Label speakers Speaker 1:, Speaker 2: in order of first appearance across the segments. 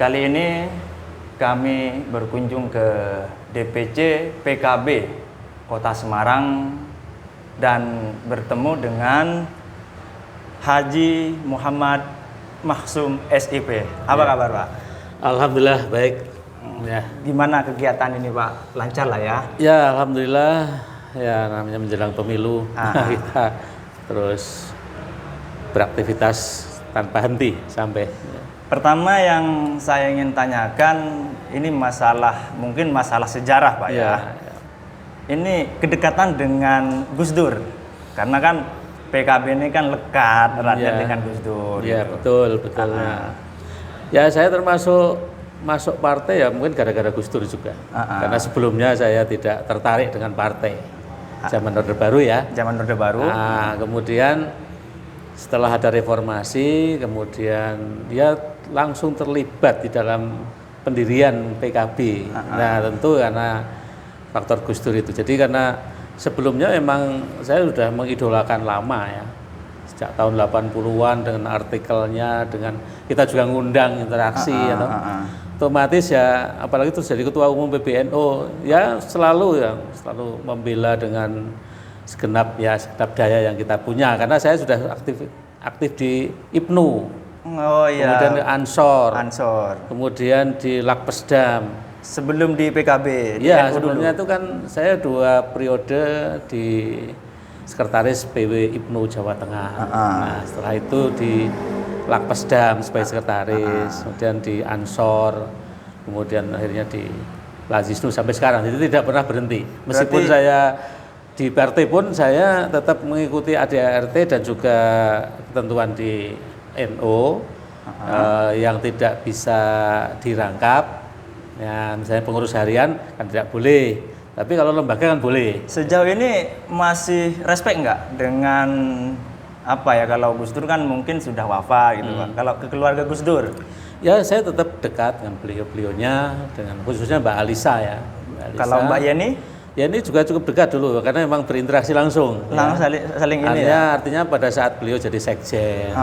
Speaker 1: Kali ini kami berkunjung ke DPC PKB Kota Semarang dan bertemu dengan Haji Muhammad Maksum SIP. Apa kabar, Pak?
Speaker 2: Alhamdulillah baik. Ya.
Speaker 1: Gimana kegiatan ini, Pak? Lancar lah ya?
Speaker 2: Ya, alhamdulillah. Ya, namanya menjelang pemilu kita terus beraktivitas tanpa henti sampai.
Speaker 1: Pertama yang saya ingin tanyakan, ini mungkin masalah sejarah, Pak ya. Ini kedekatan dengan Gus Dur, karena kan PKB ini kan lekat eratnya dengan Gus Dur.
Speaker 2: Ya, betul. Ya, saya termasuk masuk partai ya mungkin gara-gara Gus Dur juga. Karena sebelumnya saya tidak tertarik dengan partai. Zaman Orde Baru ya.
Speaker 1: Zaman Orde Baru.
Speaker 2: Nah, kemudian setelah ada reformasi, kemudian dia langsung terlibat di dalam pendirian PKB. Nah, tentu karena faktor Gus Dur itu. Jadi karena sebelumnya memang saya sudah mengidolakan lama ya. Sejak tahun 80-an dengan artikelnya, dengan kita juga ngundang interaksi otomatis ya, apalagi itu jadi ketua umum PBNU ya selalu membela dengan segenap daya yang kita punya, karena saya sudah aktif di IPNU. Kemudian di Ansor, kemudian di Lakpesdam.
Speaker 1: Sebelum di PKB.
Speaker 2: Ya, sebelumnya itu kan saya 2 periode di sekretaris PW IPNU Jawa Tengah. Nah, setelah itu di Lakpesdam sebagai sekretaris, kemudian di Ansor, kemudian akhirnya di Lazisnu sampai sekarang. Jadi tidak pernah berhenti. Meskipun saya di partai pun saya tetap mengikuti ADART dan juga ketentuan di NU yang tidak bisa dirangkap. Ya, misalnya pengurus harian kan tidak boleh, tapi kalau lembaga kan boleh.
Speaker 1: Sejauh ini masih respect nggak dengan apa ya, kalau Gus Dur kan mungkin sudah wafat gitu Pak. Kalau ke keluarga Gus Dur?
Speaker 2: Ya, saya tetap dekat dengan beliau-beliaunya, dengan khususnya Mbak Alisa ya.
Speaker 1: Kalau Mbak Yeni?
Speaker 2: Yeni juga cukup dekat dulu karena memang berinteraksi langsung.
Speaker 1: Saling ini ya.
Speaker 2: Artinya pada saat beliau jadi sekjen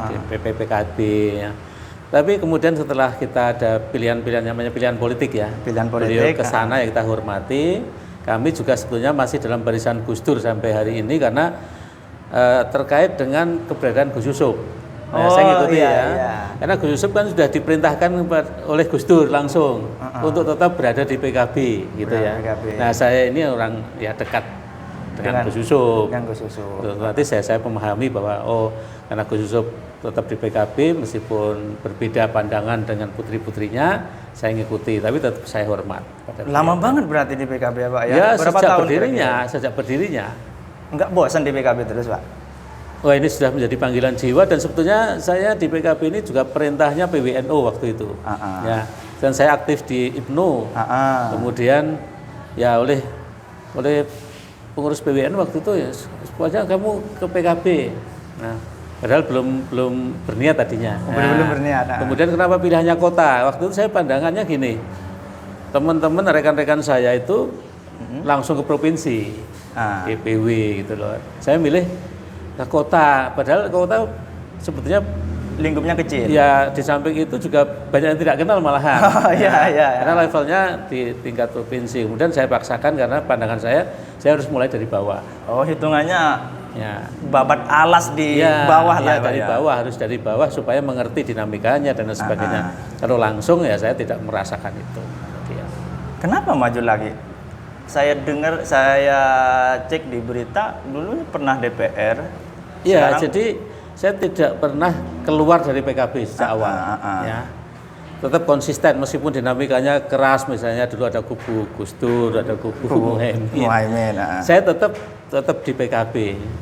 Speaker 2: di PPPKB ya. Tapi kemudian setelah kita ada pilihan-pilihan namanya pilihan politik ya, beliau ke sana ya kita hormati. Kami juga sebetulnya masih dalam barisan Gus Dur sampai hari ini karena terkait dengan keberadaan Gus Yusuf. Nah, saya ngikuti karena Gus Yusuf kan sudah diperintahkan oleh Gus Dur langsung untuk tetap berada di PKB gitu ya. Nah, saya ini orang ya dekat dengan Gus Yusuf. Nanti saya memahami bahwa karena Gus Yusuf tetap di PKB meskipun berbeda pandangan dengan putri-putrinya, saya ngikuti, tapi tetap saya hormat.
Speaker 1: Lama banget berarti di PKB ya Pak ya?
Speaker 2: Ya,
Speaker 1: berapa tahun
Speaker 2: sejak berdirinya.
Speaker 1: Enggak bosan di PKB terus Pak?
Speaker 2: Wah, ini sudah menjadi panggilan jiwa, dan sebetulnya saya di PKB ini juga perintahnya PWNU waktu itu. Ya, dan saya aktif di IPNU. Kemudian ya oleh pengurus PWNU waktu itu ya, pokoknya kamu ke PKB. Nah, padahal belum berniat tadinya.
Speaker 1: Belum berniat.
Speaker 2: Kemudian kenapa pilihannya kota? Waktu itu saya pandangannya gini, teman-teman rekan-rekan saya itu langsung ke provinsi, DPW gitu loh. Saya milih ke kota, padahal kota sebetulnya
Speaker 1: lingkupnya kecil.
Speaker 2: Ya, di samping itu juga banyak yang tidak kenal malahan. Karena levelnya di tingkat provinsi. Kemudian saya paksakan karena pandangan saya harus mulai dari bawah.
Speaker 1: Hitungannya babat alas di bawah lah.
Speaker 2: Dari bawah, harus dari bawah supaya mengerti dinamikanya dan sebagainya. Kalau langsung ya saya tidak merasakan itu.
Speaker 1: Kenapa maju lagi? Saya dengar, saya cek di berita dulu pernah DPR.
Speaker 2: Iya, jadi saya tidak pernah keluar dari PKB sejak awal. Ya. Tetap konsisten meskipun dinamikanya keras, misalnya dulu ada kubu Gus Dur, ada kubu Muhaimin. Saya tetap di PKB.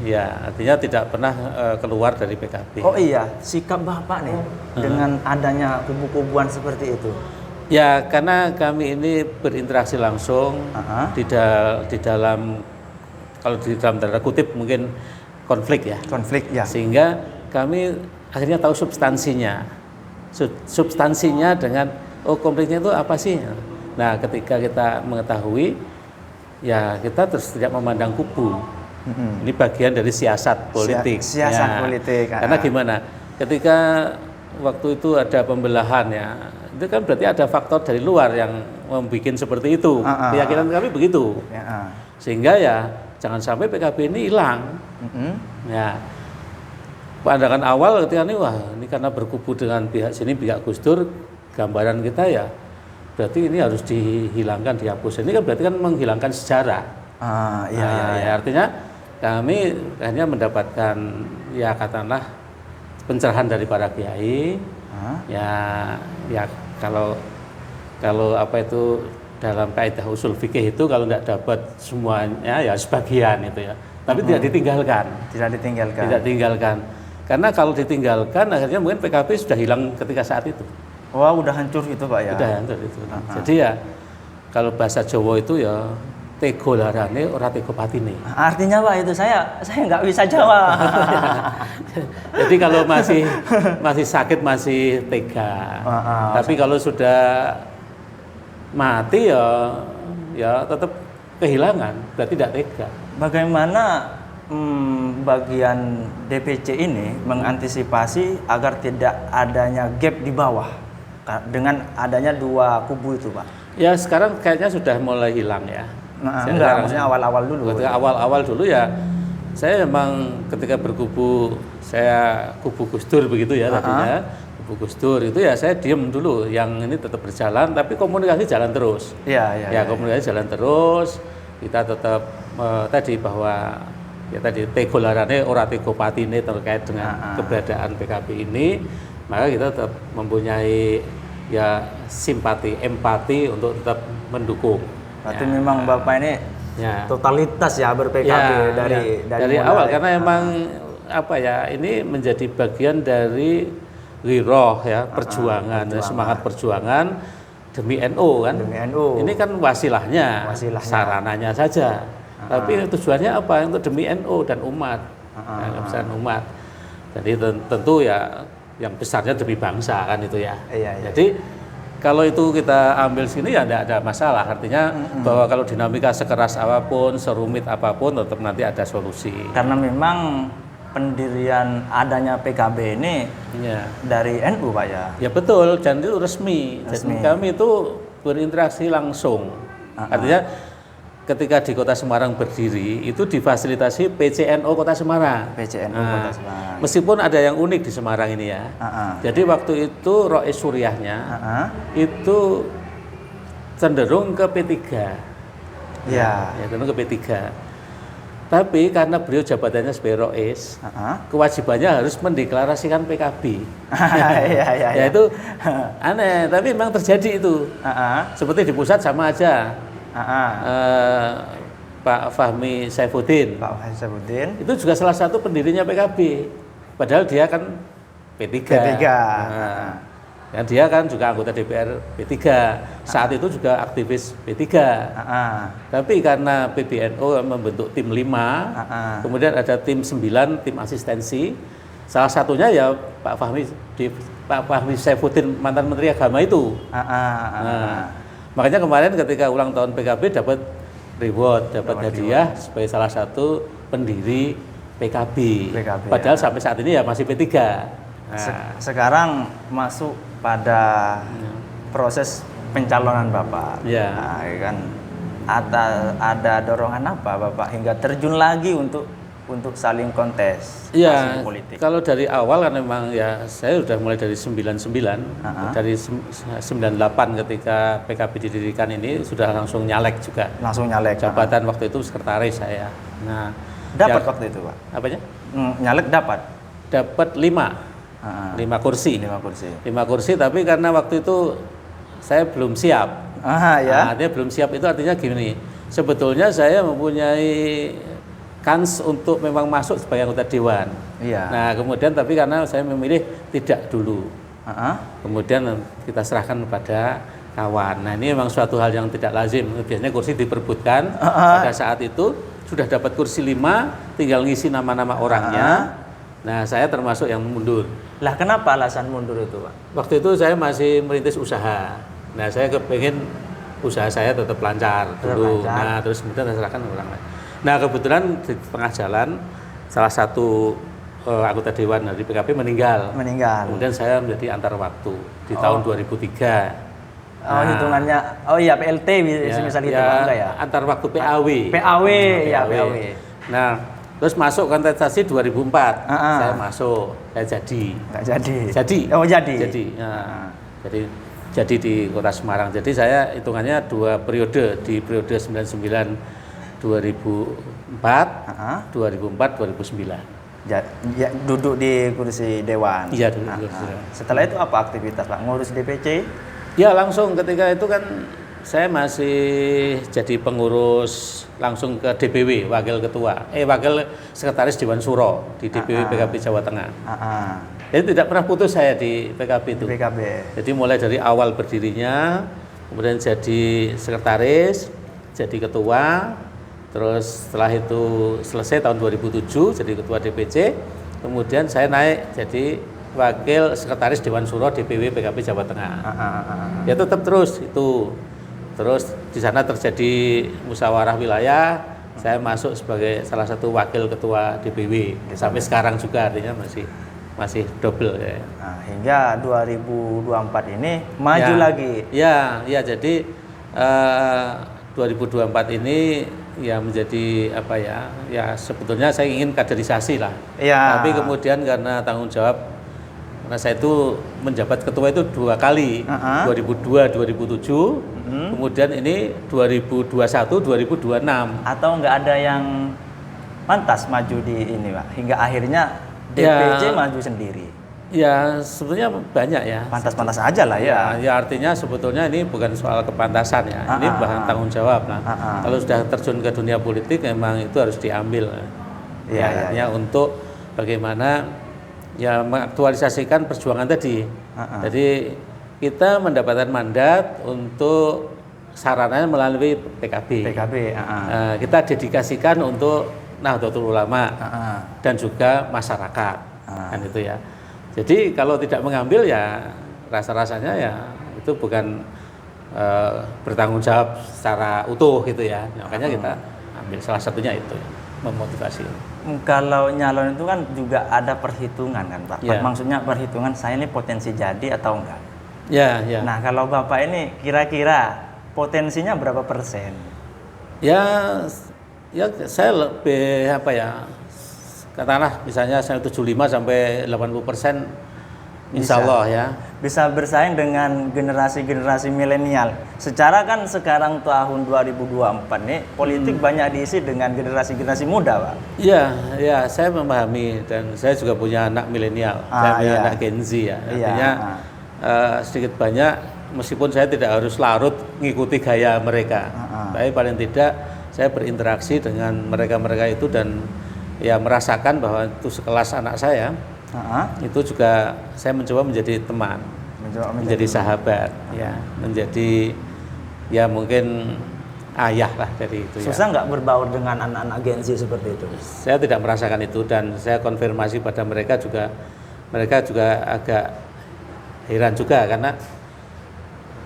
Speaker 2: Ya, artinya tidak pernah keluar dari PKB.
Speaker 1: Oh iya, sikap Bapak nih dengan adanya kubu-kubuan seperti itu.
Speaker 2: Ya, karena kami ini berinteraksi langsung di dalam, kalau di dalam tanda kutip mungkin konflik ya. Sehingga kami akhirnya tahu substansinya dengan konfliknya itu apa sih. Nah, ketika kita mengetahui, ya kita terus tidak memandang kubu. Ini bagian dari siasat politik.
Speaker 1: Siasat politik.
Speaker 2: Karena gimana? Ketika waktu itu ada pembelahan ya, itu kan berarti ada faktor dari luar yang membuat seperti itu. Keyakinan kami begitu. Sehingga ya jangan sampai PKB ini hilang. Ya, pandangan awal ketika ini karena berkubu dengan pihak sini, pihak Gus Dur, gambaran kita ya berarti ini harus dihilangkan, dihapus. Ini kan berarti kan menghilangkan sejarah. Ya, artinya kami hanya mendapatkan ya katakanlah pencerahan dari para kiai. Ya kalau apa itu dalam kaidah usul fikih itu kalau nggak dapat semuanya ya sebagian itu ya. Tapi tidak ditinggalkan. Tidak ditinggalkan. Karena kalau ditinggalkan akhirnya mungkin PKB sudah hilang ketika saat itu.
Speaker 1: Wah, udah hancur itu Pak ya.
Speaker 2: Udah hancur itu. Jadi ya kalau bahasa Jawa itu ya tego larane ora tego patine.
Speaker 1: Artinya Pak itu saya nggak bisa jawab.
Speaker 2: Jadi kalau masih sakit masih tega. Tapi kalau sudah mati ya tetap kehilangan, berarti tidak tega.
Speaker 1: Bagaimana bagian DPC ini mengantisipasi agar tidak adanya gap di bawah dengan adanya dua kubu itu Pak?
Speaker 2: Ya sekarang kayaknya sudah mulai hilang ya.
Speaker 1: Enggak, maksudnya awal-awal dulu.
Speaker 2: Ketika awal-awal dulu ya, saya memang ketika berkubu, saya kubu Gus Dur begitu ya tadinya, kubu Gus Dur itu ya saya diem dulu, yang ini tetap berjalan, tapi komunikasi jalan terus.
Speaker 1: Iya.
Speaker 2: Komunikasi jalan terus, kita tetap tadi bahwa ya tadi tego larane ora tego patine terkait dengan keberadaan PKB ini, maka kita tetap mempunyai ya simpati, empati untuk tetap mendukung.
Speaker 1: Berarti memang Bapak ini totalitas ya ber-PKB dari
Speaker 2: awal karena emang apa ya ini menjadi bagian dari giroh ya perjuangan. Semangat perjuangan demi NU kan.
Speaker 1: Demi NU.
Speaker 2: Ini kan wasilahnya. Sarananya saja. Tapi tujuannya apa? Untuk demi NU dan umat. Kebesaran umat. Jadi tentu ya yang besarnya demi bangsa kan itu ya. Jadi kalau itu kita ambil sini ya tidak ada masalah. Artinya bahwa kalau dinamika sekeras apapun, serumit apapun, tetap nanti ada solusi.
Speaker 1: Karena memang pendirian adanya PKB ini dari NU Pak ya?
Speaker 2: Ya betul, dan itu resmi. Jadi kami itu berinteraksi langsung. Artinya ketika di Kota Semarang berdiri itu difasilitasi PCNO Kota Semarang.
Speaker 1: Kota Semarang.
Speaker 2: Meskipun ada yang unik di Semarang ini ya. Jadi waktu itu Rois Suriahnya itu cenderung ke P3. Ya, cenderung ke P3. Tapi karena beliau jabatannya sebagai Rois, kewajibannya harus mendeklarasikan PKB. Ya itu aneh, tapi memang terjadi itu. Seperti di pusat sama aja. Pak Fahmi Saifuddin itu juga salah satu pendirinya PKB, padahal dia kan P3. Ya, dia kan juga anggota DPR P3, saat itu juga aktivis P3. Tapi karena PBNU membentuk tim 5, kemudian ada tim 9, tim asistensi, salah satunya ya Pak Fahmi Saifuddin, mantan Menteri Agama itu. Makanya kemarin ketika ulang tahun PKB dapat reward, dapat hadiah sebagai salah satu pendiri PKB. Padahal sampai saat ini ya masih P3.
Speaker 1: Sekarang masuk pada proses pencalonan Bapak. Kan ada dorongan apa Bapak hingga terjun lagi untuk saling kontes politik? Kalau dari awal kan memang ya saya sudah mulai dari 99, dari 98 ketika PKB didirikan ini sudah langsung nyalek juga. Jabatan waktu itu sekretaris saya. Nah, dapat waktu itu Pak? Apanya? Nyalek dapat 5 kursi. 5 kursi, tapi karena waktu itu saya belum siap. Artinya belum siap itu artinya gini. Sebetulnya saya mempunyai kans untuk memang masuk sebagai anggota dewan. Nah kemudian tapi karena saya memilih tidak dulu. Kemudian kita serahkan kepada kawan. Nah ini memang suatu hal yang tidak lazim. Biasanya kursi diperebutkan. Pada saat itu sudah dapat kursi 5, tinggal ngisi nama-nama orangnya. Nah saya termasuk yang mundur. Lah kenapa alasan mundur itu Pak? Waktu itu saya masih merintis usaha. Nah saya kepengen usaha saya tetap lancar dulu. Nah terus kemudian saya serahkan ke orang lain. Nah kebetulan di tengah jalan salah satu
Speaker 2: anggota dewan dari PKB meninggal. Kemudian saya menjadi antar waktu di tahun 2003.
Speaker 1: Hitungannya, PLT misalnya itu enggak ya?
Speaker 2: Antar waktu PAW.
Speaker 1: PAW.
Speaker 2: Nah, terus masuk kontestasi 2004. Saya masuk, saya jadi.
Speaker 1: Nggak jadi.
Speaker 2: Jadi.
Speaker 1: Oh, jadi.
Speaker 2: Jadi di Kota Semarang. Jadi saya hitungannya 2 periode, di periode 99 2004, 2009.
Speaker 1: Ya, duduk di kursi dewan.
Speaker 2: Iya, duduk di kursi dewan.
Speaker 1: Setelah itu apa aktivitas Pak? Ngurus DPC?
Speaker 2: Ya, langsung ketika itu kan saya masih jadi pengurus langsung ke DPW, wakil sekretaris Dewan Suro di DPW PKB Jawa Tengah. Jadi tidak pernah putus saya di PKB itu. Jadi mulai dari awal berdirinya, kemudian jadi sekretaris, jadi ketua, terus setelah itu selesai tahun 2007 jadi ketua DPC, kemudian saya naik jadi wakil sekretaris Dewan Suro DPW PKB Jawa Tengah. Ya tetap terus itu. Terus di sana terjadi musyawarah wilayah, saya masuk sebagai salah satu wakil ketua DPW. Sampai sekarang juga artinya masih double ya.
Speaker 1: Hingga 2024 ini maju lagi.
Speaker 2: Ya, jadi 2024 ini ya menjadi apa ya? Ya sebetulnya saya ingin kaderisasi lah. Tapi kemudian karena tanggung jawab, karena saya itu menjabat ketua itu 2 kali, 2002, 2007, kemudian ini 2021, 2026.
Speaker 1: Atau nggak ada yang pantas maju di ini Pak, hingga akhirnya DPC maju sendiri?
Speaker 2: Ya sebetulnya banyak ya.
Speaker 1: Pantas-pantas aja lah ya.
Speaker 2: Ya artinya sebetulnya ini bukan soal kepantasan ya, ini bahan tanggung jawab. Kalau sudah terjun ke dunia politik memang itu harus diambil. Artinya untuk bagaimana ya mengaktualisasikan perjuangan tadi. Jadi kita mendapatkan mandat untuk sarananya melalui PKB. Kita dedikasikan untuk Nahdlatul Ulama dan juga masyarakat, kan itu ya. Jadi kalau tidak mengambil ya rasa-rasanya ya itu bukan bertanggung jawab secara utuh gitu ya. Makanya kita ambil salah satunya itu memotivasi.
Speaker 1: Kalau nyalon itu kan juga ada perhitungan kan Pak. Maksudnya perhitungan saya ini potensi jadi atau enggak. Nah kalau Bapak ini kira-kira potensinya berapa persen? Ya
Speaker 2: saya lebih apa ya, katakanlah misalnya saya 75 sampai 80%. Insya Allah ya.
Speaker 1: Bisa bersaing dengan generasi-generasi milenial. Secara kan sekarang tahun 2024 nih politik banyak diisi dengan generasi-generasi muda, Pak.
Speaker 2: Iya, saya memahami dan saya juga punya anak milenial. Saya punya anak Gen Z ya. Artinya sedikit banyak meskipun saya tidak harus larut mengikuti gaya mereka. Tapi paling tidak saya berinteraksi dengan mereka-mereka itu dan ya merasakan bahwa itu sekelas anak saya. Itu juga saya mencoba menjadi teman, menjadi sahabat, ya, menjadi ya mungkin ayah lah dari itu.
Speaker 1: Susah nggak berbaur dengan anak-anak Gen Z seperti itu?
Speaker 2: Saya tidak merasakan itu dan saya konfirmasi pada mereka juga agak heran juga karena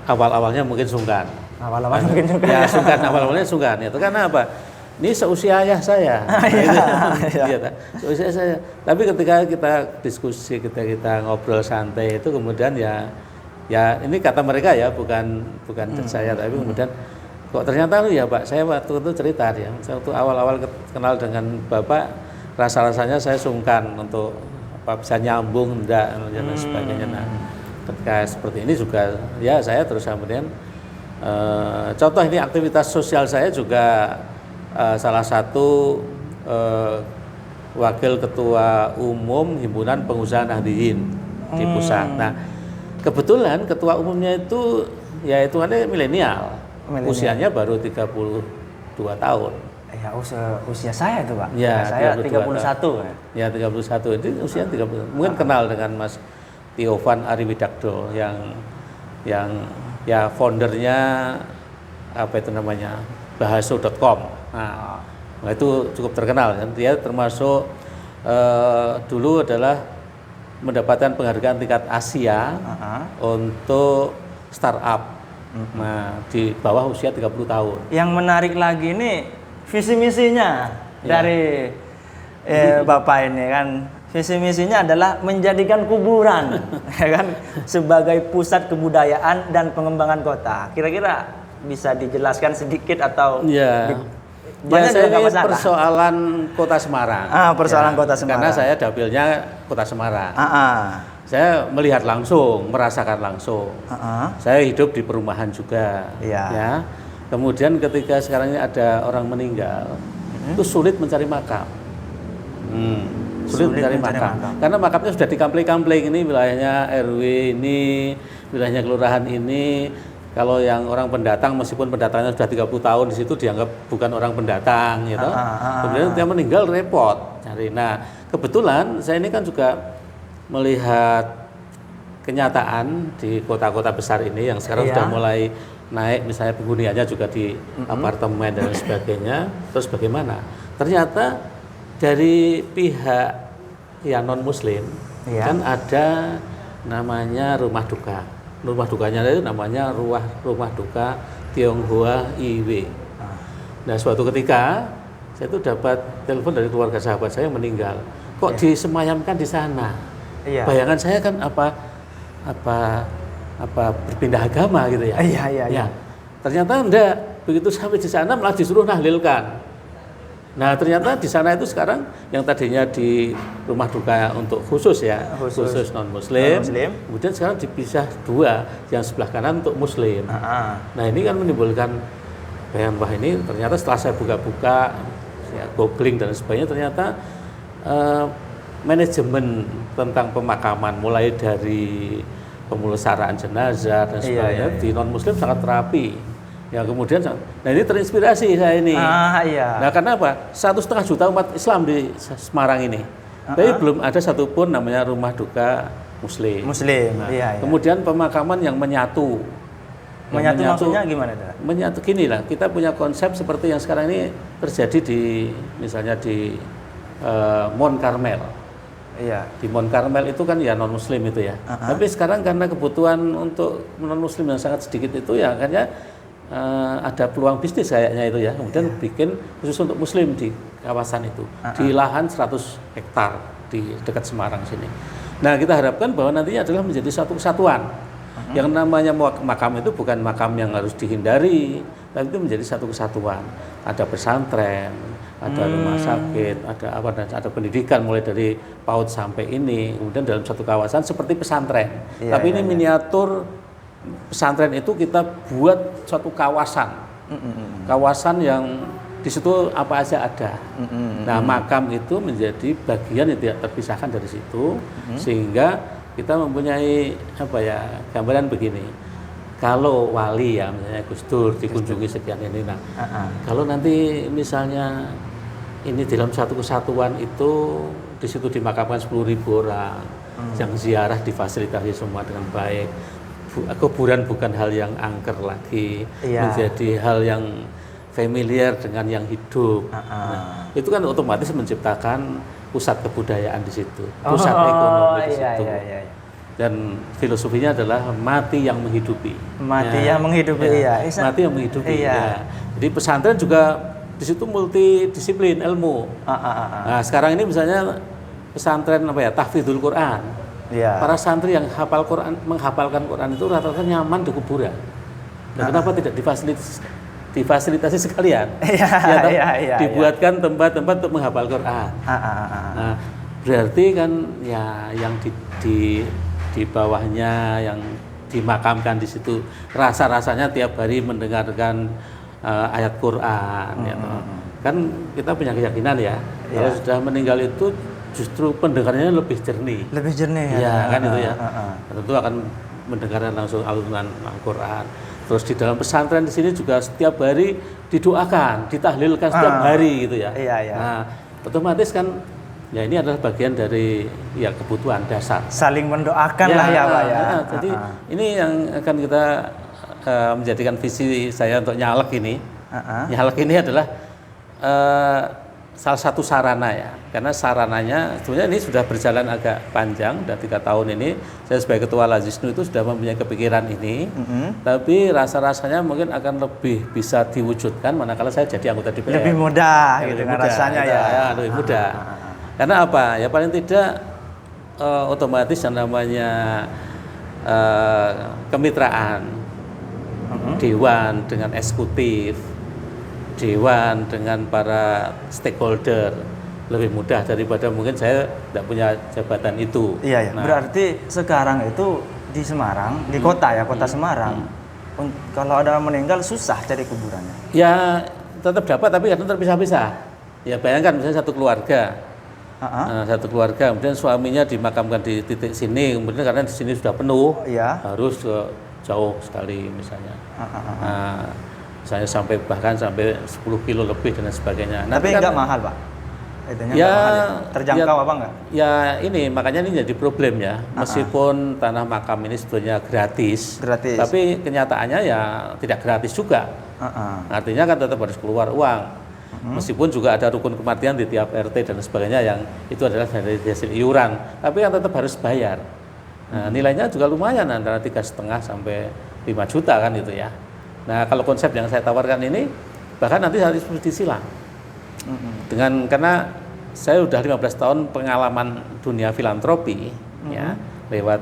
Speaker 2: awal-awalnya mungkin sungkan. Awal-awalnya sungkan. Itu karena apa? Ini seusia ayah saya. Seusia saya. Tapi ketika kita diskusi, kita ngobrol santai itu kemudian ya ini kata mereka ya, bukan saya, tapi kemudian kok ternyata ya Pak, saya waktu itu cerita ya, waktu awal-awal kenal dengan Bapak, rasa-rasanya saya sungkan untuk apa bisa nyambung enggak dan sebagainya. Nah, ketika seperti ini juga ya saya terus kemudian contoh ini aktivitas sosial saya juga salah satu wakil ketua umum Himpunan Pengusaha Nahdliyin di pusat. Nah, kebetulan ketua umumnya itu ya hitungannya milenial. Usianya baru 32 tahun.
Speaker 1: Ya usia saya itu Pak.
Speaker 2: Ya,
Speaker 1: saya 31.
Speaker 2: Ya 31. Itu usia 30. Mungkin kenal dengan Mas Tiovan Ariwidakdo yang ya foundernya apa itu namanya bahaso.com. Nah, itu cukup terkenal kan. Dia termasuk dulu adalah mendapatkan penghargaan tingkat Asia untuk startup. Nah, di bawah usia 30 tahun.
Speaker 1: Yang menarik lagi ini visi misinya dari Bapak ini kan Visi misinya adalah menjadikan kuburan ya kan sebagai pusat kebudayaan dan pengembangan kota. Kira-kira bisa dijelaskan sedikit atau
Speaker 2: ya.
Speaker 1: Banyak
Speaker 2: saya ini
Speaker 1: masalah.
Speaker 2: persoalan Kota Semarang.
Speaker 1: Persoalan Kota Semarang.
Speaker 2: Karena saya dapilnya Kota Semarang. Saya melihat langsung, merasakan langsung. Saya hidup di perumahan juga. Ya. Kemudian ketika sekarang ini ada orang meninggal, itu sulit mencari makam. Sulit mencari makam. Karena makamnya sudah dikampling-kampling, ini wilayahnya RW ini, wilayahnya kelurahan ini. Kalau yang orang pendatang, meskipun pendatangnya sudah 30 tahun di situ dianggap bukan orang pendatang, gitu. Kemudian dia meninggal repot cari. Nah, kebetulan saya ini kan juga melihat kenyataan di kota-kota besar ini yang sekarang sudah mulai naik, misalnya penghuniannya juga di apartemen dan sebagainya. Terus bagaimana? Ternyata dari pihak yang non muslim kan ada namanya rumah duka. Rumah dukanya itu namanya rumah duka Tionghoa IW. Nah, suatu ketika saya itu dapat telepon dari keluarga sahabat saya yang meninggal. Kok disemayamkan di sana? Bayangan saya kan apa berpindah agama gitu ya. Ya. Ternyata enggak. Begitu sampai di sana malah disuruh nahlilkan. Nah, ternyata di sana itu sekarang yang tadinya di rumah duka untuk khusus khusus non muslim, kemudian sekarang dipisah dua, yang sebelah kanan untuk muslim. Nah, ini kan menimbulkan bayangan, wah ini ternyata setelah saya buka-buka, saya googling dan sebagainya, ternyata manajemen tentang pemakaman mulai dari pemulasaraan jenazah dan sebagainya di non muslim sangat rapi. Ya, kemudian, nah ini terinspirasi saya ini. Nah, karena apa? 1,5 juta umat Islam di Semarang ini, tapi belum ada satupun namanya rumah duka muslim. Nah, kemudian pemakaman yang menyatu.
Speaker 1: Menyatu maksudnya gimana?
Speaker 2: Menyatu gini lah, kita punya konsep seperti yang sekarang ini terjadi di misalnya di Mount Carmel. Di Mount Carmel itu kan ya non muslim itu ya. Tapi sekarang karena kebutuhan untuk non muslim yang sangat sedikit itu ya, akhirnya ada peluang bisnis kayaknya itu ya. Kemudian bikin khusus untuk muslim di kawasan itu, di lahan 100 hektar di dekat Semarang sini. Nah, kita harapkan bahwa nantinya adalah menjadi satu kesatuan. Yang namanya makam itu bukan makam yang harus dihindari, tapi itu menjadi satu kesatuan. Ada pesantren, ada rumah sakit, ada pendidikan mulai dari PAUD sampai ini. Kemudian dalam satu kawasan seperti pesantren. Tapi ini miniatur pesantren itu kita buat suatu kawasan. Kawasan yang di situ apa aja ada. Nah, makam itu menjadi bagian yang tidak terpisahkan dari situ, sehingga kita mempunyai gambaran begini. Kalau wali ya, misalnya Gus Dur dikunjungi sekian ini, nah kalau nanti misalnya ini dalam satu kesatuan itu di situ dimakamkan 10.000 orang, yang ziarah difasilitasi semua dengan baik. Kuburan bukan hal yang angker lagi, menjadi hal yang familiar dengan yang hidup. Nah, itu kan otomatis menciptakan pusat kebudayaan di situ, pusat ekonomi di situ. Dan filosofinya adalah mati yang menghidupi. Mati yang menghidupi. Ya. Jadi pesantren juga di situ multidisiplin ilmu. Nah, sekarang ini misalnya pesantren tahfidzul Quran. Para santri yang menghafalkan Quran itu rata-rata nyaman di kuburan. Dan kenapa tidak difasilitasi sekalian? Dibuatkan tempat-tempat untuk menghafal Quran. Nah, berarti kan ya yang di bawahnya yang dimakamkan di situ rasa-rasanya tiap hari mendengarkan ayat Quran. Kan kita punya keyakinan kalau sudah meninggal itu justru pendengarannya lebih jernih. Kan itu ya. Tentu akan mendengarkan langsung alunan Al-Quran. Terus di dalam pesantren di sini juga setiap hari didoakan, ditahlilkan setiap hari gitu ya. Nah, otomatis kan ya ini adalah bagian dari kebutuhan dasar.
Speaker 1: Saling mendoakan lah ya, Pak ya.
Speaker 2: Jadi ini yang akan kita menjadikan visi saya untuk nyalek ini. Nyalek ini adalah salah satu sarana ya, karena sarananya sebenarnya ini sudah berjalan agak panjang, dan 3 tahun ini saya sebagai ketua Lazisnu itu sudah mempunyai kepikiran ini, tapi rasa-rasanya mungkin akan lebih bisa diwujudkan manakala saya jadi anggota DPR.
Speaker 1: Lebih mudah gitu kan rasanya ya.
Speaker 2: Lebih mudah. Karena apa? Ya paling tidak otomatis yang namanya kemitraan dewan dengan eksekutif, dewan dengan para stakeholder lebih mudah daripada mungkin saya tidak punya jabatan itu.
Speaker 1: Iya, ya. Nah, berarti sekarang itu di Semarang, di kota ya, kota Semarang, kalau ada meninggal susah cari kuburannya.
Speaker 2: Ya tetap dapat tapi kadang terpisah-pisah. Ya bayangkan misalnya satu keluarga, satu keluarga, kemudian suaminya dimakamkan di titik sini, kemudian karena di sini sudah penuh, harus jauh sekali misalnya. Misalnya bahkan sampai 10 kilo lebih dan sebagainya.
Speaker 1: Tapi enggak mahal, Pak? Ya, terjangkau apa enggak?
Speaker 2: Ya ini makanya ini jadi problem ya. Meskipun tanah makam ini sebetulnya gratis, tapi kenyataannya ya tidak gratis juga. Artinya kan tetap harus keluar uang. Meskipun juga ada rukun kematian di tiap RT dan sebagainya yang itu adalah dari hasil iuran, tapi kan tetap harus bayar. Nah, nilainya juga lumayan antara 3,5 sampai 5 juta kan itu ya. Nah kalau konsep yang saya tawarkan ini bahkan nanti harus disilang. Karena saya sudah 15 tahun pengalaman dunia filantropi ya, lewat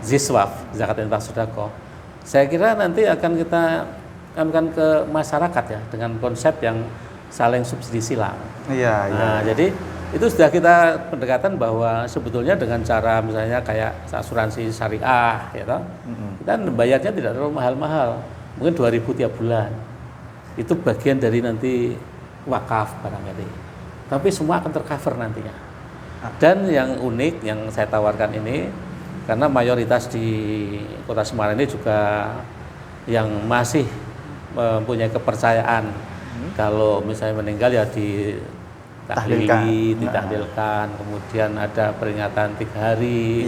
Speaker 2: Ziswaf, zakat infak sedekah. Saya kira nanti akan kita akan ke masyarakat ya dengan konsep yang saling subsidi silang. Nah, jadi itu sudah kita pendekatan bahwa sebetulnya dengan cara misalnya kayak asuransi syariah ya toh, kita bayarnya tidak terlalu mahal-mahal, mungkin 2.000 tiap bulan. Itu bagian dari nanti wakaf barangkali. Tapi semua akan tercover nantinya. Dan yang unik yang saya tawarkan ini, karena mayoritas di Kota Semarang ini juga yang masih mempunyai kepercayaan kalau misalnya meninggal ya ditahlilkan, kemudian ada peringatan 3 hari,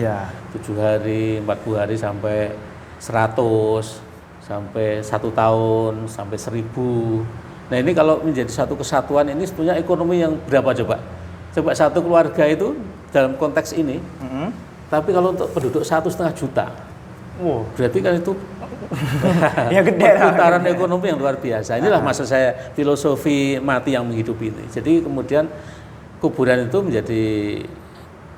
Speaker 2: 7 hari, 40 hari sampai 100. Sampai 1 tahun, sampai 1.000. Nah ini kalau menjadi satu kesatuan ini sebetulnya ekonomi yang berapa coba? Coba satu keluarga itu dalam konteks ini, tapi kalau untuk penduduk 1,5 juta, berarti kan itu ya putaran ekonomi yang luar biasa. Inilah maksud saya filosofi mati yang menghidupi ini. Jadi kemudian kuburan itu menjadi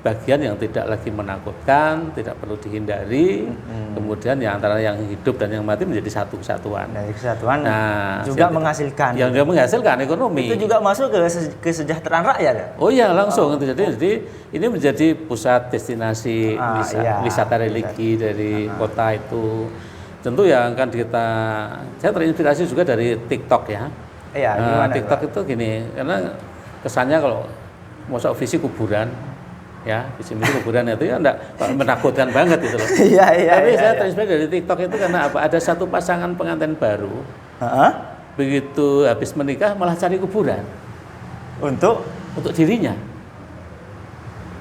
Speaker 2: bagian yang tidak lagi menakutkan, tidak perlu dihindari. Kemudian ya antara yang hidup dan yang mati menjadi satu kesatuan.
Speaker 1: Dari kesatuan juga menghasilkan.
Speaker 2: Yang juga menghasilkan ekonomi.
Speaker 1: Itu juga masuk ke kesejahteraan rakyat ya?
Speaker 2: Oh iya langsung. Jadi ini menjadi pusat destinasi wisata religi dari kota itu. Tentu yang akan saya terinspirasi juga dari TikTok ya.
Speaker 1: Iya.
Speaker 2: TikTok itu gini, karena kesannya kalau masuk visi kuburan. Ya, visi misi kuburan itu ya enggak menakutkan banget gitu loh. Tapi saya terinspirasi dari TikTok itu karena apa? Ada satu pasangan pengantin baru. Begitu habis menikah malah cari kuburan. Untuk dirinya.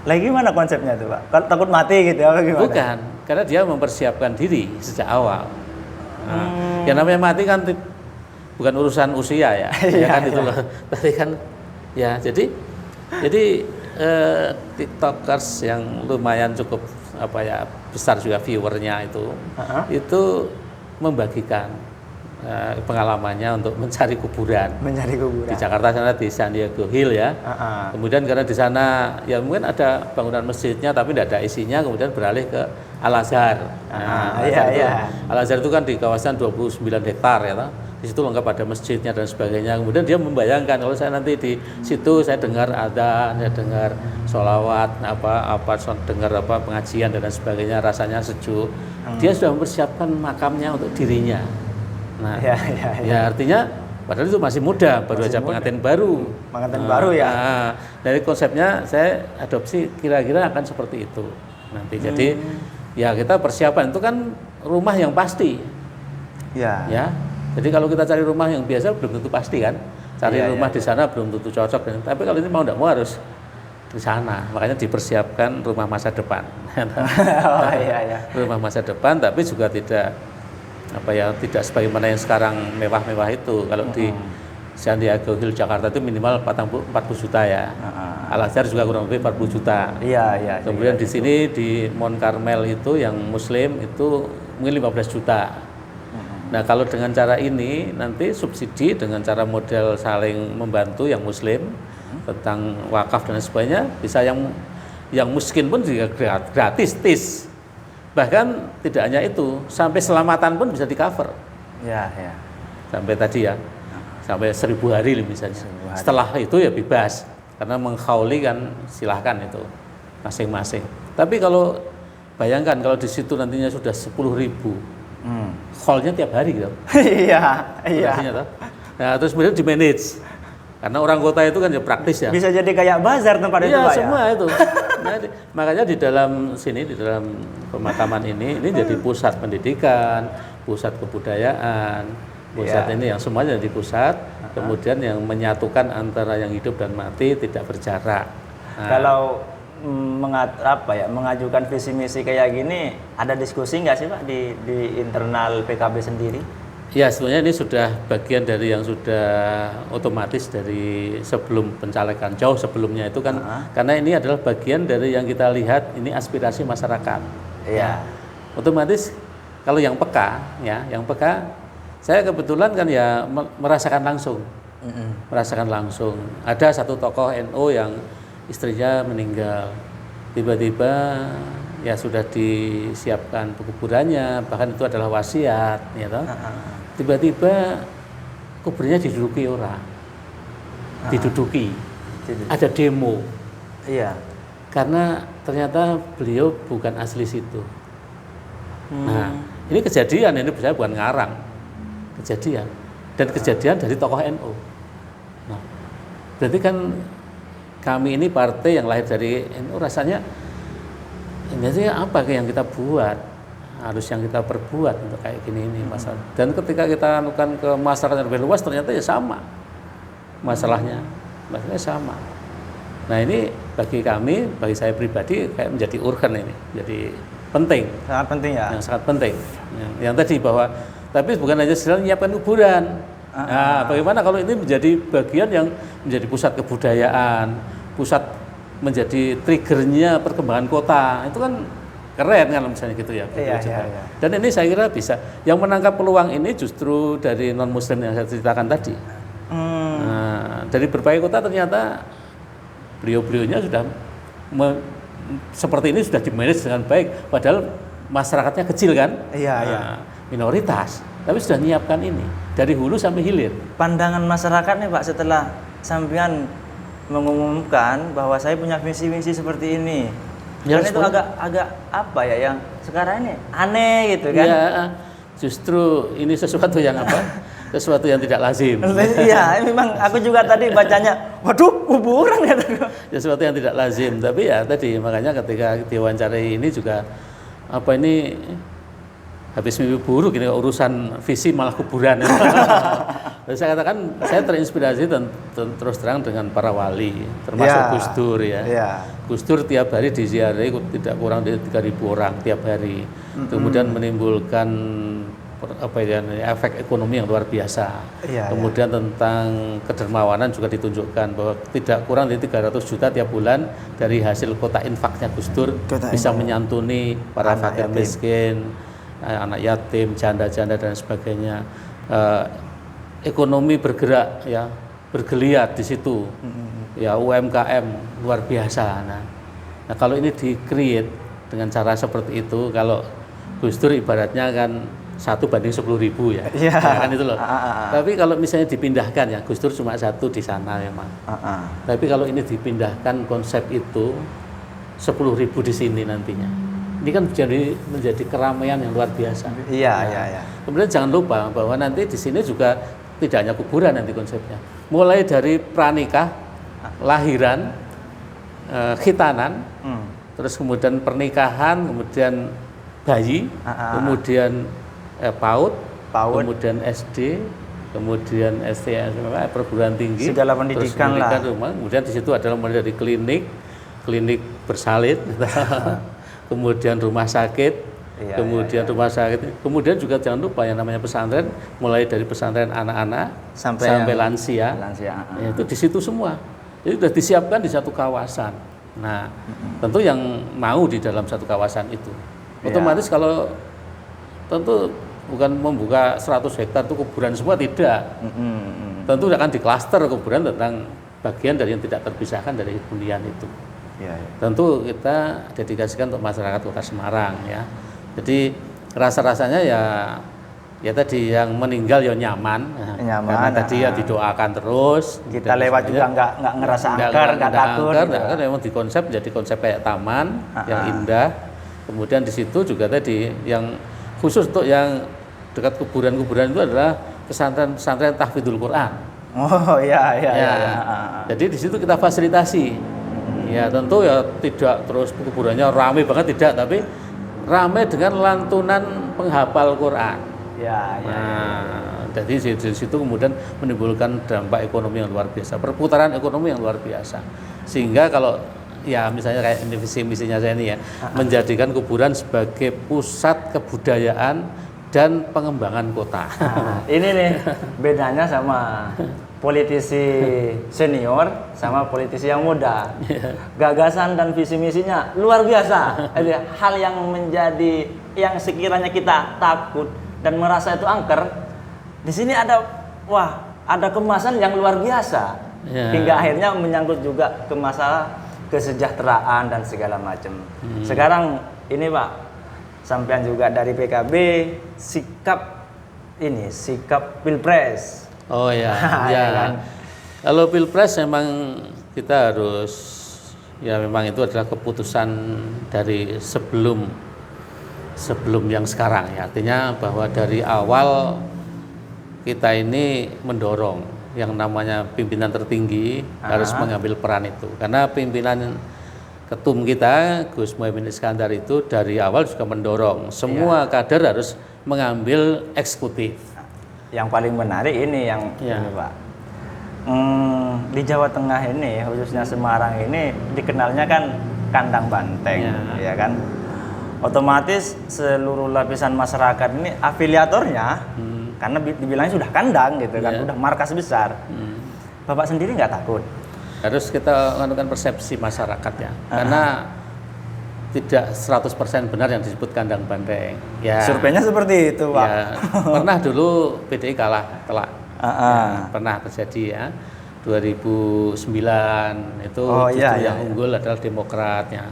Speaker 1: Lagi gimana konsepnya tuh, Pak? Takut mati gitu ya, gimana?
Speaker 2: Bukan, karena dia mempersiapkan diri sejak awal. Yang namanya mati kan bukan urusan usia ya. Kan itu loh. Tapi kan ya jadi TikTokers yang lumayan cukup besar juga viewernya itu membagikan pengalamannya untuk mencari kuburan. Di Jakarta sana di San Diego Hill ya. Kemudian karena di sana ya mungkin ada bangunan masjidnya tapi tidak ada isinya, kemudian beralih ke Al-Azhar. Al-Azhar itu kan di kawasan 29 hektar ya. Di situ lengkap ada masjidnya dan sebagainya. Kemudian dia membayangkan kalau saya nanti di situ saya dengar adzan, saya dengar sholawat, dengar pengajian dan sebagainya, rasanya sejuk. Dia sudah mempersiapkan makamnya untuk dirinya. Nah, ya artinya padahal itu masih muda, baru aja pengantin baru.
Speaker 1: Pengantin baru ya.
Speaker 2: Dari konsepnya saya adopsi kira-kira akan seperti itu nanti. Jadi ya kita persiapan itu kan rumah yang pasti. Ya. Jadi kalau kita cari rumah yang biasa belum tentu pasti kan. Cari rumah di sana belum tentu cocok. Tapi kalau ini mau tidak mau harus di sana. Makanya dipersiapkan rumah masa depan. Rumah masa depan tapi juga tidak sebagaimana yang sekarang mewah-mewah itu. Kalau di San Diego Hill Jakarta itu minimal 40 juta ya. Al-Azhar juga kurang lebih 40 juta. Kemudian di sini di Mount Carmel itu yang muslim itu mungkin 15 juta. Nah kalau dengan cara ini nanti subsidi dengan cara model saling membantu yang muslim tentang wakaf dan sebagainya, bisa yang miskin pun juga gratis, tis. Bahkan tidak hanya itu, sampai selamatan pun bisa di cover.
Speaker 1: Ya, ya.
Speaker 2: Sampai tadi ya, sampai 1000 hari misalnya.
Speaker 1: 1000 hari.
Speaker 2: Setelah itu ya bebas, karena menghauli kan silahkan itu masing-masing. Tapi kalau bayangkan kalau di situ nantinya sudah 10.000, haulnya tiap hari gitu.
Speaker 1: Iya, iya.
Speaker 2: Nah, terus kemudian di manage. Karena orang kota itu kan ya praktis ya.
Speaker 1: Bisa jadi kayak bazar tempat itu,
Speaker 2: Iya,
Speaker 1: Pak,
Speaker 2: semua
Speaker 1: ya?
Speaker 2: itu. Nah, makanya di dalam sini, di dalam pemakaman ini jadi pusat pendidikan, pusat kebudayaan, pusat ini yang semuanya di pusat, kemudian yang menyatukan antara yang hidup dan mati tidak berjarak. Nah,
Speaker 1: kalau mengajukan visi misi kayak gini, ada diskusi nggak sih Pak di internal PKB sendiri?
Speaker 2: ya, sebenarnya ini sudah bagian dari yang sudah otomatis dari sebelum pencalekan, jauh sebelumnya itu kan, karena ini adalah bagian dari yang kita lihat ini aspirasi masyarakat.
Speaker 1: Iya.
Speaker 2: Otomatis kalau yang peka, ya, yang peka, saya kebetulan kan ya merasakan langsung, merasakan langsung. Ada satu tokoh NU yang istrinya meninggal, tiba-tiba ya sudah disiapkan pekuburannya, bahkan itu adalah wasiat, ya toh. Tiba-tiba kuburnya diduduki orang, diduduki, ada demo.
Speaker 1: Iya.
Speaker 2: Karena ternyata beliau bukan asli situ. Nah, ini kejadian, ini saya bukan ngarang, kejadian, dan kejadian dari tokoh NU. Nah, berarti kan kami ini partai yang lahir dari NU, rasanya ini aja apa yang kita buat, harus yang kita perbuat untuk kayak gini ini masalah. Dan ketika kita anukan ke masyarakat yang lebih luas, ternyata ya sama masalahnya sama. Nah, ini bagi kami, bagi saya pribadi kayak menjadi urgen ini, jadi penting.
Speaker 1: Sangat penting ya.
Speaker 2: Yang sangat penting. Yang tadi bahwa, tapi bukan hanya sekedar menyiapkan kuburan. Nah, bagaimana kalau ini menjadi bagian yang menjadi pusat kebudayaan, pusat menjadi triggernya perkembangan kota, itu kan keren kan misalnya gitu ya.
Speaker 1: Iya.
Speaker 2: Dan ini saya kira bisa. Yang menangkap peluang ini justru dari non muslim yang saya ceritakan tadi. Nah, dari berbagai kota ternyata beliau-beliaunya sudah seperti ini sudah dimanage dengan baik, padahal masyarakatnya kecil kan, minoritas, tapi sudah menyiapkan ini dari hulu sampai hilir.
Speaker 1: Pandangan masyarakat nih Pak setelah sampean mengumumkan bahwa saya punya visi-misi seperti ini, ya, itu agak apa ya yang sekarang ini aneh gitu kan?
Speaker 2: Ya, justru ini sesuatu yang apa? Sesuatu yang tidak lazim.
Speaker 1: Iya, memang aku juga tadi bacanya, waduh, kuburan ya.
Speaker 2: Sesuatu yang tidak lazim, tapi ya tadi makanya ketika diwawancarai ini juga apa ini habis mimpi buruk ini urusan visi malah kuburan. Saya katakan saya terinspirasi dan terus terang dengan para wali, termasuk Gus Dur ya. Gus Dur tiap hari diziarahi tidak kurang dari 3.000 orang tiap hari. Kemudian menimbulkan efek ekonomi yang luar biasa. Kemudian tentang kedermawanan juga ditunjukkan bahwa tidak kurang dari 300 juta tiap bulan dari hasil kota infaknya Gus Dur bisa menyantuni para fakir miskin, anak yatim, janda-janda dan sebagainya. Ekonomi bergerak ya, bergeliat di situ. Ya, UMKM luar biasa. Nah, kalau ini di-create dengan cara seperti itu, kalau Gus Dur ibaratnya kan 1 banding 10.000 ya, kan itu loh. Tapi kalau misalnya dipindahkan ya, Gus Dur cuma 1 di sana memang. Tapi kalau ini dipindahkan konsep itu 10.000 di sini nantinya, ini kan menjadi keramaian yang luar biasa.
Speaker 1: Iya.
Speaker 2: Kemudian jangan lupa bahwa nanti di sini juga tidak hanya kuburan nanti konsepnya. Mulai dari pranikah, lahiran, khitanan, terus kemudian pernikahan, kemudian bayi, kemudian PAUD, kemudian SD, kemudian STM, perguruan tinggi,
Speaker 1: segala pendidikan lah.
Speaker 2: Kemudian di situ adalah mulai dari klinik bersalin, kemudian rumah sakit, kemudian juga jangan lupa yang namanya pesantren, mulai dari pesantren anak-anak sampai lansia. Itu di situ semua. Jadi sudah disiapkan di satu kawasan. Nah, tentu yang mau di dalam satu kawasan itu, otomatis kalau tentu bukan membuka 100 hektar itu kuburan semua, tidak. Tentu akan diklaster kuburan tentang bagian dari yang tidak terpisahkan dari hunian itu.
Speaker 1: Ya, ya.
Speaker 2: Tentu kita dedikasikan untuk masyarakat Kota Semarang ya. Jadi rasa-rasanya ya tadi yang meninggal ya nyaman. Karena tadi ya didoakan terus.
Speaker 1: Kita lewat juga nggak ngerasa angker, nggak takut.
Speaker 2: Kan memang di konsep jadi konsep kayak taman yang indah. Kemudian di situ juga tadi yang khusus untuk yang dekat kuburan-kuburan itu adalah pesantren tahfidzul Quran.
Speaker 1: Oh iya.
Speaker 2: Jadi di situ kita fasilitasi. Ya tentu ya tidak terus kuburannya ramai banget tidak, tapi ramai dengan lantunan penghafal Quran. Jadi di situ kemudian menimbulkan dampak ekonomi yang luar biasa, perputaran ekonomi yang luar biasa. Sehingga kalau ya misalnya kayak ini visi-misinya saya ini ya, menjadikan kuburan sebagai pusat kebudayaan dan pengembangan kota.
Speaker 1: Ini nih bedanya sama politisi senior sama politisi yang muda. Gagasan dan visi misinya luar biasa. Hal yang menjadi yang sekiranya kita takut dan merasa itu angker, di sini ada kemasan yang luar biasa. Hingga akhirnya menyangkut juga ke masalah kesejahteraan dan segala macam. Sekarang ini Pak, sampean juga dari PKB sikap Pilpres.
Speaker 2: Oh ya. Kan? Kalau Pilpres memang kita harus memang itu adalah keputusan dari sebelum yang sekarang ya. Artinya bahwa dari awal kita ini mendorong yang namanya pimpinan tertinggi harus mengambil peran itu. Karena pimpinan ketum kita Gus Muhaimin Iskandar itu dari awal juga mendorong semua kader harus mengambil eksekutif.
Speaker 1: Yang paling menarik ini ini Pak, di Jawa Tengah ini khususnya Semarang ini dikenalnya kan kandang banteng, ya kan. Otomatis seluruh lapisan masyarakat ini afiliatornya, karena dibilangnya sudah kandang gitu kan, sudah markas besar. Bapak sendiri nggak takut?
Speaker 2: Harus kita lakukan persepsi masyarakat ya, karena tidak 100% benar yang disebut kandang banteng. Ya.
Speaker 1: Surveinya seperti itu, Pak.
Speaker 2: Ya, pernah dulu PDI kalah telak. Pernah terjadi ya. 2009 itu yang unggul adalah Demokrat ya.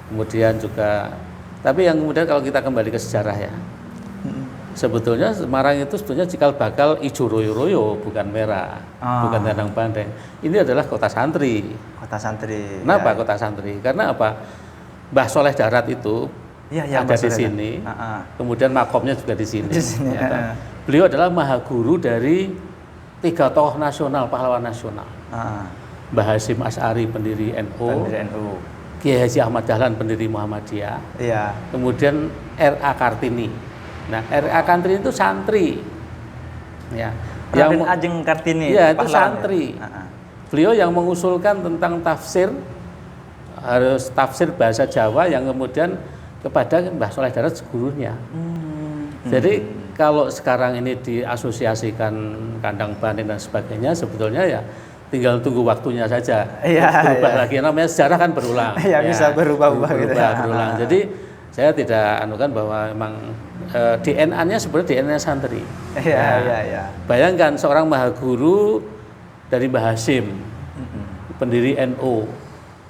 Speaker 2: Kemudian juga tapi yang kemudian kalau kita kembali ke sejarah ya. Sebetulnya Semarang itu sebetulnya cikal bakal ijo royo-royo, bukan merah, bukan kandang banteng. Ini adalah kota santri.
Speaker 1: Kota santri.
Speaker 2: Kenapa kota santri? Karena apa? Mbah Soleh Darat itu ada di sini, kemudian makomnya juga di sini. Beliau adalah maha guru dari 3 tokoh nasional, pahlawan nasional. Mbah Hasyim Asy'ari pendiri NU, Kiai Haji Ahmad Dahlan pendiri Muhammadiyah, kemudian R.A. Kartini. Nah, R.A. Kartini itu santri,
Speaker 1: yang Ajeng Kartini,
Speaker 2: itu santri. Beliau yang mengusulkan tentang tafsir bahasa Jawa yang kemudian kepada Mbah Soleh Darat gurunya. Jadi kalau sekarang ini diasosiasikan kandang banteng dan sebagainya, sebetulnya ya tinggal tunggu waktunya saja. Berubah lagi, namanya sejarah kan berulang.
Speaker 1: Bisa berubah-ubah gitu.
Speaker 2: Berulang. Jadi saya tidak anukan bahwa memang DNA-nya sebenarnya DNA santri. Bayangkan seorang maha guru dari Mbah Hasyim, pendiri NU,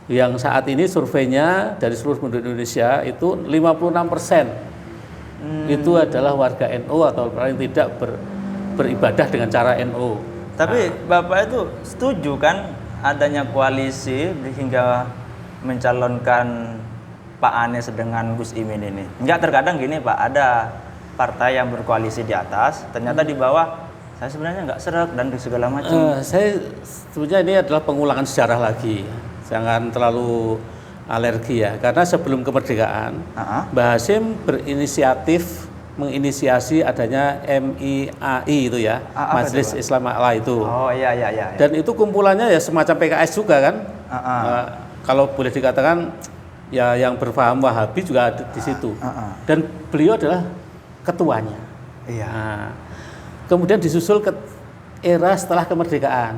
Speaker 2: yang saat ini surveinya dari seluruh penduduk Indonesia itu 56% itu adalah warga NU atau paling tidak beribadah dengan cara NU.
Speaker 1: Tapi Bapak itu setuju kan adanya koalisi hingga mencalonkan Pak Anies dengan Gus Imin ini? Enggak, terkadang gini Pak, ada partai yang berkoalisi di atas, ternyata di bawah saya sebenarnya nggak serak dan segala macam.
Speaker 2: Saya sebenarnya ini adalah pengulangan sejarah lagi. Jangan terlalu alergi ya, karena sebelum kemerdekaan Mbah Hasyim berinisiatif menginisiasi adanya MIAI itu ya, Majelis Islam A'la itu. Dan itu kumpulannya ya semacam PKS juga kan. Kalau boleh dikatakan ya yang berpaham Wahabi juga ada di situ. Dan beliau adalah ketuanya. Kemudian disusul ke era setelah kemerdekaan.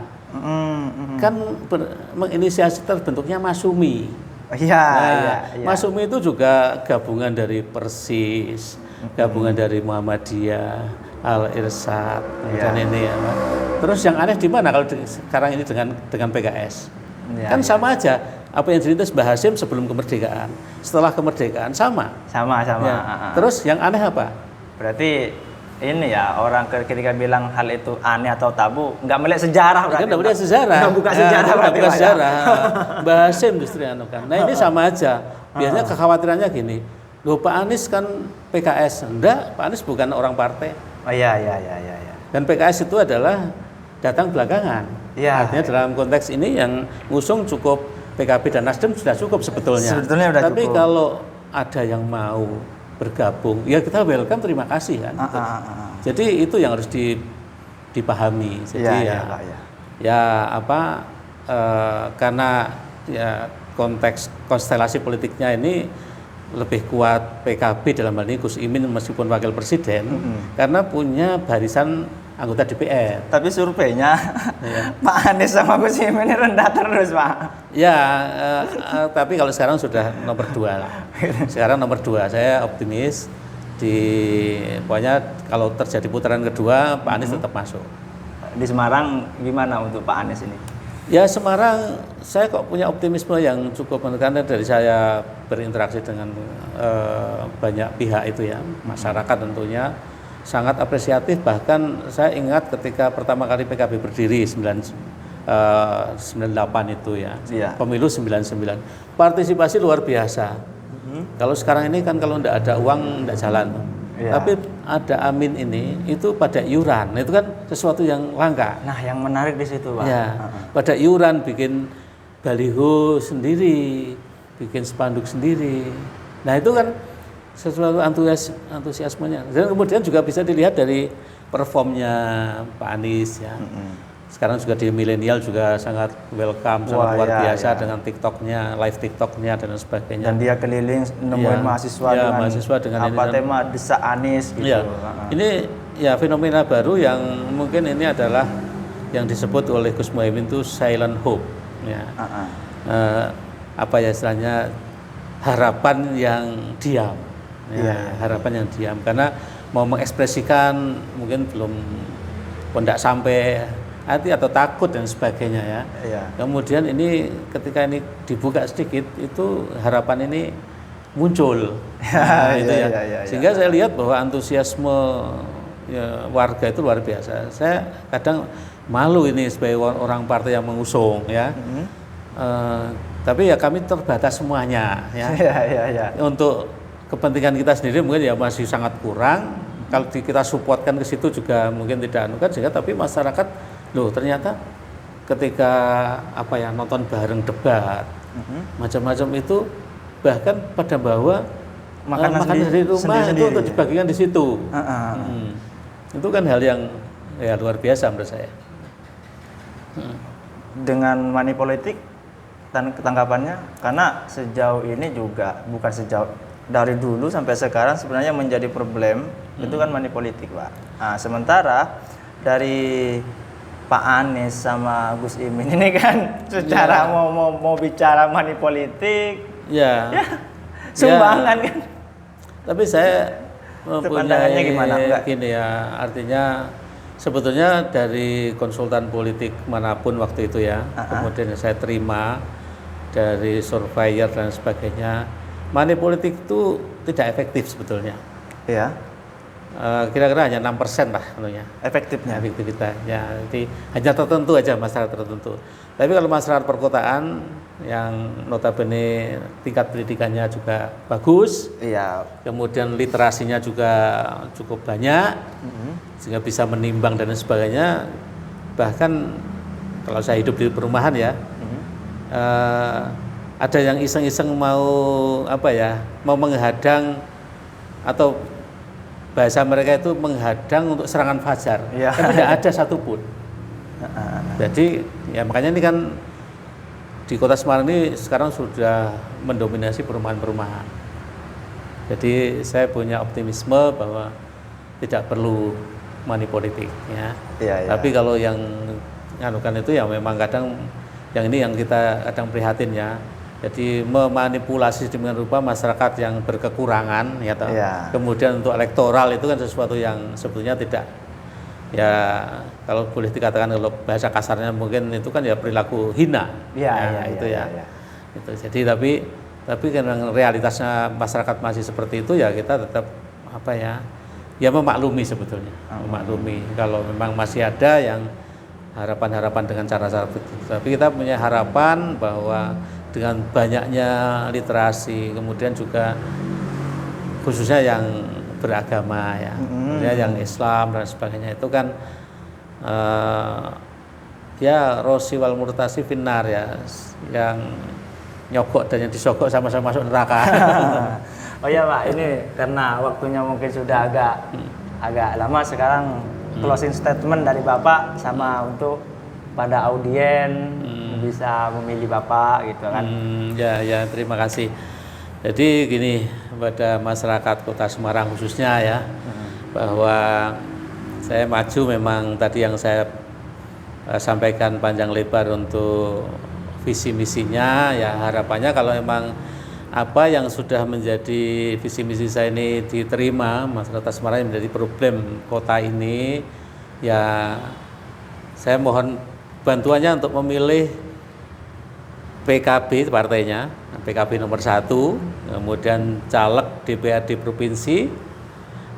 Speaker 2: Kan menginisiasi terbentuknya Masumi. Masumi itu juga gabungan dari Persis, gabungan dari Muhammadiyah, Al-Irsyad, kemudian ini ya. Terus yang aneh di mana kalau sekarang ini dengan PKS? Kan sama aja. Apa yang dirintis Mbah Hasyim sebelum kemerdekaan, setelah kemerdekaan sama.
Speaker 1: Sama.
Speaker 2: Ya. Terus yang aneh apa?
Speaker 1: Berarti ini ya, orang ketika bilang hal itu aneh atau tabu, nggak melihat sejarah berarti.
Speaker 2: Nggak melihat sejarah.
Speaker 1: Nggak buka sejarah berarti.
Speaker 2: Buka sejarah. Mbah Hasyim justru kan. Nah ini sama aja. Biasanya kekhawatirannya gini, loh Pak Anies kan PKS. Enggak, Pak Anies bukan orang partai.
Speaker 1: Oh iya.
Speaker 2: Dan PKS itu adalah datang belakangan.
Speaker 1: Ya.
Speaker 2: Artinya dalam konteks ini yang ngusung cukup PKB dan Nasdem sudah cukup sebetulnya.
Speaker 1: Sebetulnya sudah
Speaker 2: Tapi
Speaker 1: cukup.
Speaker 2: kalau ada yang mau bergabung, ya kita welcome, terima kasih kan. Jadi itu yang harus dipahami. Jadi karena ya konteks konstelasi politiknya ini lebih kuat PKB dalam hal ini Gus Imin meskipun wakil presiden, karena punya barisan anggota DPR.
Speaker 1: Tapi surveinya Pak Anies sama Gus Imin ini rendah terus, Pak.
Speaker 2: Ya, tapi kalau sekarang sudah nomor 2 lah. Sekarang nomor 2, saya optimis pokoknya kalau terjadi putaran kedua Pak Anies tetap masuk.
Speaker 1: Di Semarang gimana untuk Pak Anies ini?
Speaker 2: Ya Semarang, saya kok punya optimisme yang cukup karena dari saya berinteraksi dengan banyak pihak itu ya, masyarakat tentunya sangat apresiatif. Bahkan saya ingat ketika pertama kali PKB berdiri 98 itu ya, pemilu 99, partisipasi luar biasa. Kalau sekarang ini kan kalau tidak ada uang tidak jalan. Tapi ada Amin ini itu pada iuran, itu kan sesuatu yang langka.
Speaker 1: Nah, yang menarik di situ, Pak.
Speaker 2: Ya, pada iuran bikin baliho sendiri, bikin spanduk sendiri. Nah, itu kan sesuatu antusiasmenya. Dan kemudian juga bisa dilihat dari performnya Pak Anies ya. Sekarang juga di milenial juga sangat welcome, sangat luar biasa dengan TikToknya, live TikToknya dan sebagainya.
Speaker 1: Dan dia keliling nemuin mahasiswa dengan apa tema Desak Anies gitu.
Speaker 2: Ya. Ini ya fenomena baru yang mungkin ini adalah yang disebut oleh Gus Muhaimin itu silent hope. Ya. Apa ya istilahnya, harapan yang diam. Ya, harapan yang diam karena mau mengekspresikan mungkin belum tidak sampai hati atau takut dan sebagainya ya. Kemudian ini ketika ini dibuka sedikit itu harapan ini muncul. Sehingga saya lihat bahwa antusiasme warga itu luar biasa. Saya kadang malu ini sebagai orang partai yang mengusung ya. Tapi ya kami terbatas semuanya ya. Untuk kepentingan kita sendiri mungkin ya masih sangat kurang. Kalau kita supportkan ke situ juga mungkin tidak anukan sehingga tapi masyarakat loh ternyata ketika nonton bareng debat macam-macam itu bahkan pada bawa makanan dari rumah itu untuk dibagikan di situ. Itu kan hal yang ya luar biasa menurut saya.
Speaker 1: Dengan money politik dan ketangkapannya, karena sejauh ini juga bukan sejauh dari dulu sampai sekarang sebenarnya menjadi problem itu kan money politik, Pak. Nah, sementara dari Pak Anies sama Gus Imin ini kan secara mau bicara money politik sumbangan kan. Tapi saya
Speaker 2: pandangannya
Speaker 1: gimana?
Speaker 2: Gini ya, artinya sebetulnya dari konsultan politik manapun waktu itu ya, kemudian saya terima dari surveyor dan sebagainya, money politik itu tidak efektif sebetulnya.
Speaker 1: Iya.
Speaker 2: Kira-kira hanya 6% lah efektivitasnya. Jadi hanya tertentu aja masyarakat tertentu. Tapi kalau masyarakat perkotaan yang notabene tingkat pendidikannya juga bagus, kemudian literasinya juga cukup banyak, sehingga bisa menimbang dan sebagainya. Bahkan kalau saya hidup di perumahan ya, ada yang iseng-iseng mau mau menghadang atau bahasa mereka itu menghadang untuk serangan fajar, kan tidak ada satupun. Jadi ya makanya ini kan di Kota Semarang ini sekarang sudah mendominasi perumahan-perumahan. Jadi saya punya optimisme bahwa tidak perlu money politik ya. Tapi kalau yang nganukan itu ya memang kadang yang ini yang kita kadang prihatin ya. Jadi memanipulasi sedemikian rupa masyarakat yang berkekurangan, ya toh. Kemudian untuk elektoral itu kan sesuatu yang sebetulnya tidak, ya kalau boleh dikatakan kalau bahasa kasarnya mungkin itu kan ya perilaku hina. Itu. Jadi tapi kan realitasnya masyarakat masih seperti itu, ya kita tetap apa ya? Ya memaklumi sebetulnya, memaklumi kalau memang masih ada yang harapan-harapan dengan cara-cara begitu. Tapi kita punya harapan bahwa dengan banyaknya literasi, kemudian juga khususnya yang beragama ya, yang Islam dan sebagainya itu kan ya rosi wal murtasi finnar ya, yang nyogok dan yang disogok sama-sama masuk neraka.
Speaker 1: Oh iya Pak, ini karena waktunya mungkin sudah agak lama, sekarang closing statement dari Bapak sama untuk pada audien bisa memilih Bapak gitu kan.
Speaker 2: Ya terima kasih. Jadi gini, pada masyarakat Kota Semarang khususnya ya, bahwa saya maju memang tadi yang saya sampaikan panjang lebar untuk visi misinya, ya harapannya kalau memang apa yang sudah menjadi visi misi saya ini diterima masyarakat Semarang yang menjadi problem kota ini, ya saya mohon bantuannya untuk memilih PKB partainya, PKB nomor 1, kemudian caleg DPRD provinsi,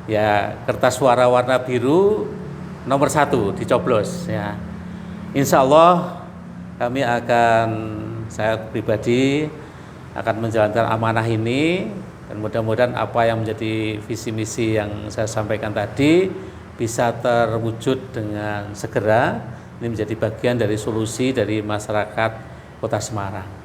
Speaker 2: ya kertas suara warna biru nomor 1 dicoblos ya. Insya Allah kami saya pribadi akan menjalankan amanah ini, dan mudah-mudahan apa yang menjadi visi misi yang saya sampaikan tadi bisa terwujud dengan segera. Ini menjadi bagian dari solusi dari masyarakat Kota Semarang.